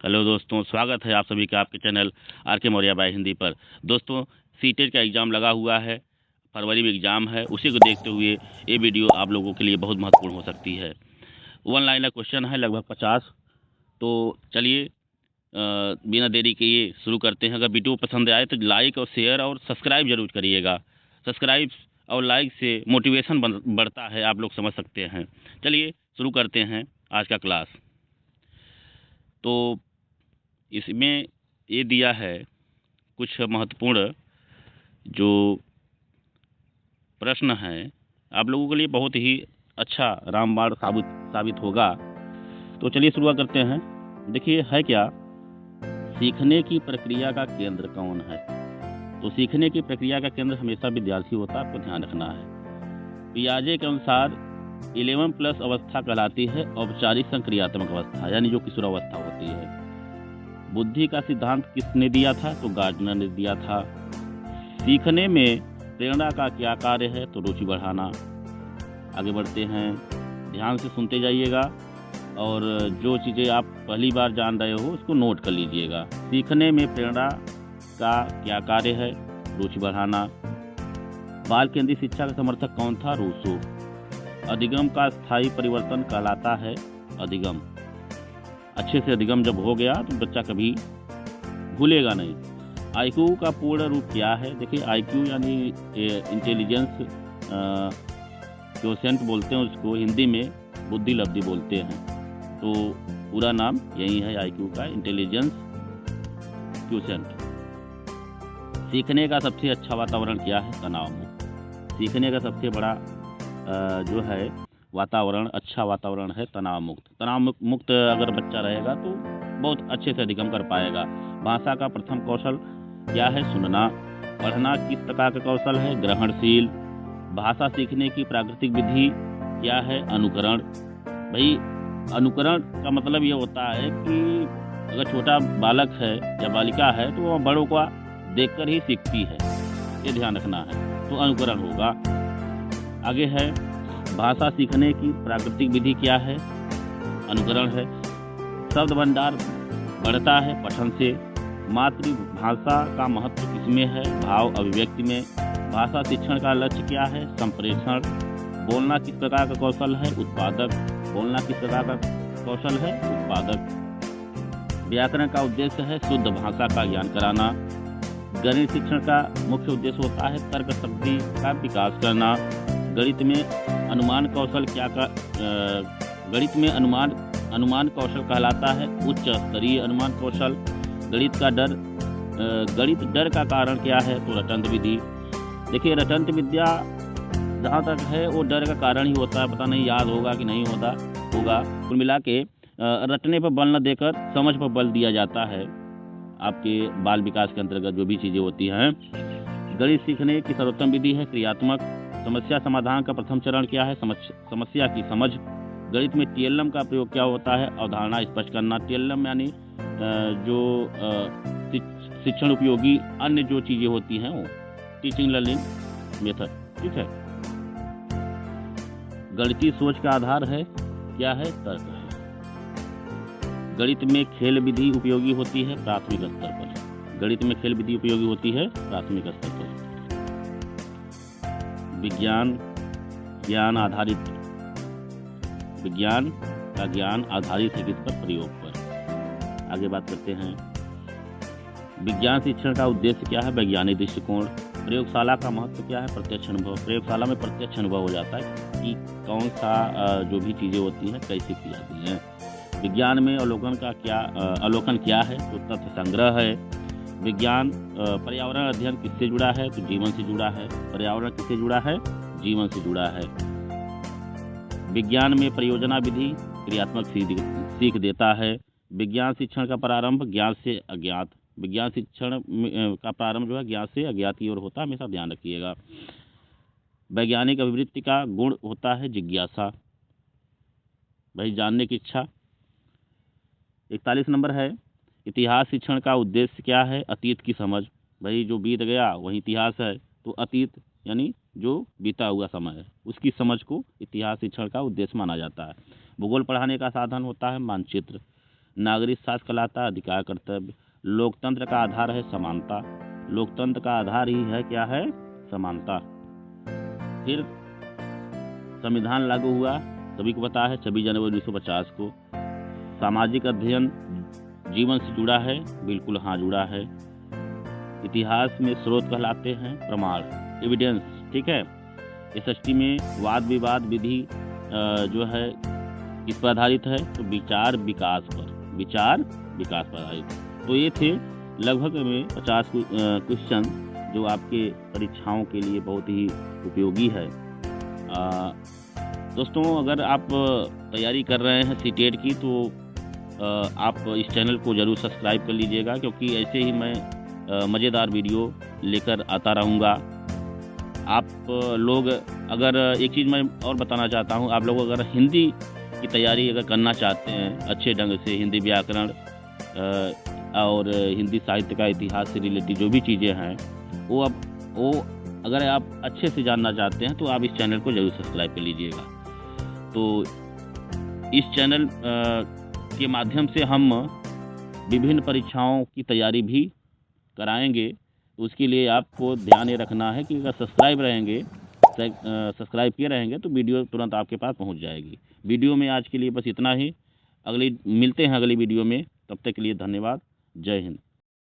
Hello दोस्तों, स्वागत है आप सभी का आपके चैनल आर के मौर्य बाय हिंदी पर। दोस्तों, सीटेट का एग्ज़ाम लगा हुआ है, फरवरी में एग्ज़ाम है। उसी को देखते हुए ये वीडियो आप लोगों के लिए बहुत महत्वपूर्ण हो सकती है। वन लाइनर क्वेश्चन है लगभग 50। तो चलिए बिना देरी किए शुरू करते हैं। अगर वीडियो पसंद आए तो लाइक और शेयर और सब्सक्राइब जरूर करिएगा। सब्सक्राइब और लाइक से मोटिवेशन बढ़ता है, आप लोग समझ सकते हैं। चलिए शुरू करते हैं आज का क्लास। तो इसमें ये दिया है कुछ महत्वपूर्ण जो प्रश्न है, आप लोगों के लिए बहुत ही अच्छा रामबाण साबित होगा। तो चलिए शुरुआत करते हैं। देखिए है क्या, सीखने की प्रक्रिया का केंद्र कौन है? तो सीखने की प्रक्रिया का केंद्र हमेशा विद्यार्थी होता है, आपको ध्यान रखना है। पियाजे के अनुसार 11+ अवस्था कहलाती है औपचारिक संक्रियात्मक अवस्था, यानी जो किशोरावस्था होती है। बुद्धि का सिद्धांत किसने दिया था? तो गार्डनर ने दिया था। सीखने में प्रेरणा का क्या कार्य है? तो रुचि बढ़ाना। आगे बढ़ते हैं, ध्यान से सुनते जाइएगा और जो चीज़ें आप पहली बार जान रहे हो उसको नोट कर लीजिएगा। सीखने में प्रेरणा का क्या कार्य है? रुचि बढ़ाना। बाल केंद्रित शिक्षा का समर्थक कौन था? रूसो। अधिगम का स्थायी परिवर्तन कहलाता है अधिगम। अच्छे से अधिगम जब हो गया तो बच्चा कभी भूलेगा नहीं। आईक्यू का पूर्ण रूप क्या है? देखिए आईक्यू यानी इंटेलिजेंस क्वोशिएंट बोलते हैं उसको, हिंदी में बुद्धि लब्धि बोलते हैं। तो पूरा नाम यही है आईक्यू का, इंटेलिजेंस क्वोशिएंट। सीखने का सबसे अच्छा वातावरण क्या है? तनाव मुक्त। सीखने का सबसे बड़ा जो है वातावरण, अच्छा वातावरण है तनाव मुक्त। तनाव मुक्त अगर बच्चा रहेगा तो बहुत अच्छे से अधिगम कर पाएगा। भाषा का प्रथम कौशल क्या है? सुनना। पढ़ना किस प्रकार का कौशल है? ग्रहणशील। भाषा सीखने की प्राकृतिक विधि क्या है? अनुकरण। भाई अनुकरण का मतलब ये होता है कि अगर छोटा बालक है या बालिका है तो वह बड़ों को देखकर ही सीखती है, ये ध्यान रखना है। तो अनुकरण होगा। आगे है, भाषा सीखने की प्राकृतिक विधि क्या है? अनुकरण है। शब्द भंडार बढ़ता है पठन से। मातृभाषा का महत्व किसमें है? भाव अभिव्यक्ति में। भाषा शिक्षण का लक्ष्य क्या है? संप्रेषण। बोलना किस प्रकार का कौशल है? उत्पादक। बोलना किस प्रकार का कौशल है? उत्पादक। व्याकरण का उद्देश्य है शुद्ध भाषा का ज्ञान कराना। गणित शिक्षण का मुख्य उद्देश्य होता है तर्क शक्ति का विकास करना। गणित में अनुमान कौशल गणित में अनुमान कौशल कहलाता है उच्च स्तरीय अनुमान कौशल। गणित डर का कारण क्या है? तो रटंत विधि। देखिए रटंत विद्या जहाँ तक है वो डर का कारण ही होता है, पता नहीं याद होगा कि नहीं होगा। कुल मिला के रटने पर बल न देकर समझ पर बल दिया जाता है। आपके बाल विकास के अंतर्गत जो भी चीज़ें होती हैं। गणित सीखने की सर्वोत्तम विधि है क्रियात्मक। समस्या समाधान का प्रथम चरण क्या है? समस्या की समझ। गणित में TLM का प्रयोग क्या होता है? अवधारणा स्पष्ट करना। TLM यानी जो शिक्षण उपयोगी अन्य जो चीज़ें होती हैं वो टीचिंग लर्निंग मेथड, ठीक है। गणितीय सोच का आधार है क्या है? तर्क है। गणित में खेल विधि उपयोगी होती है प्राथमिक स्तर पर। गणित में खेल विधि उपयोगी होती है प्राथमिक स्तर पर। विज्ञान का ज्ञान आधारित है किस पर? प्रयोग पर। आगे बात करते हैं, विज्ञान शिक्षण का उद्देश्य क्या है? वैज्ञानिक दृष्टिकोण। प्रयोगशाला का महत्व क्या है? प्रत्यक्ष अनुभव। प्रयोगशाला में प्रत्यक्ष अनुभव हो जाता है कि कौन सा जो भी चीज़ें होती हैं कैसे की जाती हैं। विज्ञान में अवलोकन क्या है? तो तथ्य संग्रह है। विज्ञान पर्यावरण अध्ययन किससे जुड़ा है? तो जीवन से जुड़ा है। पर्यावरण किससे जुड़ा है? जीवन से जुड़ा है। विज्ञान में परियोजना विधि क्रियात्मक सीख देता है। विज्ञान शिक्षण का प्रारंभ ज्ञान से अज्ञात। विज्ञान शिक्षण का प्रारंभ जो है ज्ञान से अज्ञात की ओर होता है, हमेशा ध्यान रखिएगा। वैज्ञानिक अभिवृत्ति का गुण होता है जिज्ञासा, भाई जानने की इच्छा। 41 नंबर है, इतिहास शिक्षण का उद्देश्य क्या है? अतीत की समझ। भाई जो बीत गया वही इतिहास है, तो अतीत यानी जो बीता हुआ समय है उसकी समझ को इतिहास शिक्षण का उद्देश्य माना जाता है। भूगोल पढ़ाने का साधन होता है मानचित्र। नागरिक शास्त्र कहलाता है, अधिकार कर्तव्य। लोकतंत्र का आधार है समानता, लोकतंत्र का आधार ही है क्या है, समानता। फिर संविधान लागू हुआ, सभी को पता है 26 जनवरी 1950 को। सामाजिक अध्ययन जीवन से जुड़ा है, बिल्कुल हाँ जुड़ा है। इतिहास में स्रोत कहलाते हैं प्रमाण, एविडेंस, ठीक है। SST में वाद विवाद विधि जो है किस पर आधारित है, तो विचार विकास पर, विचार विकास पर आधारित। तो ये थे लगभग में 50 क्वेश्चन जो आपके परीक्षाओं के लिए बहुत ही उपयोगी है। दोस्तों, अगर आप तैयारी कर रहे हैं CTET की तो आप इस चैनल को ज़रूर सब्सक्राइब कर लीजिएगा, क्योंकि ऐसे ही मैं मज़ेदार वीडियो लेकर आता रहूँगा। आप लोग अगर एक चीज़ मैं और बताना चाहता हूँ, आप लोग अगर हिंदी की तैयारी अगर करना चाहते हैं अच्छे ढंग से, हिंदी व्याकरण और हिंदी साहित्य का इतिहास से रिलेटेड जो भी चीज़ें हैं वो अगर आप अच्छे से जानना चाहते हैं तो आप इस चैनल को ज़रूर सब्सक्राइब कर लीजिएगा। तो इस चैनल के माध्यम से हम विभिन्न परीक्षाओं की तैयारी भी कराएंगे। तो उसके लिए आपको ध्यान ये रखना है कि अगर सब्सक्राइब किए रहेंगे तो वीडियो तुरंत आपके पास पहुंच जाएगी। वीडियो में आज के लिए बस इतना ही। मिलते हैं अगली वीडियो में, तब तक के लिए धन्यवाद। जय हिंद।